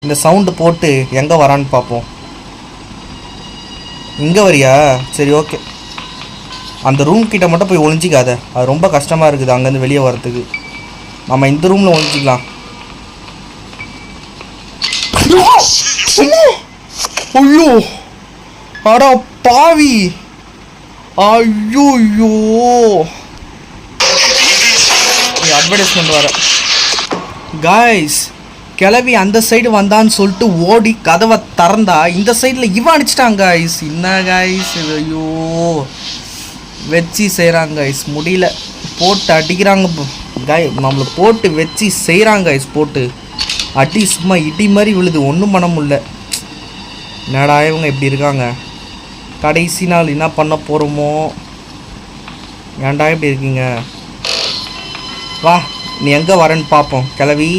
இந்த சவுண்டு போட்டு எங்கே வரான்னு பார்ப்போம். இங்கே வரியா? சரி ஓகே. அந்த ரூம் கிட்ட மட்டும் போய் ஒளிஞ்சிக்காத, அது ரொம்ப கஷ்டமாக இருக்குது அங்கேருந்து வெளியே வரத்துக்கு. நம்ம இந்த ரூமில் ஒளிஞ்சிக்கலாம். ஐயோ அடா பாவி, ஐயோ அட்வர்டைஸ்மெண்ட் வர. காய்ஸ், கிளவி அந்த சைடு வந்தான்னு சொல்லிட்டு ஓடி கதவை திறந்தா இந்த சைடில் இவன் அடிச்சிட்டாங்க காய்ஸ். என்ன காய்ஸ் இது? ஐயோ வச்சு செய்கிறாங்க காய்ஸ், முடியல, போட்டு அடிக்கிறாங்க காய், நம்மளை போட்டு வச்சு செய்கிறாங்க காய்ஸ். போட்டு அடி சும்மா இடி மாதிரி விழுது, ஒன்றும் பண்ண முடியல. என்னடா இவங்க இப்படி இருக்காங்க? கடைசி நாள் என்ன பண்ண போகிறோமோ? ஏன்டா இப்படி இருக்கீங்க? வா, நீ எங்கே வரேன்னு பார்ப்போம். கிளவி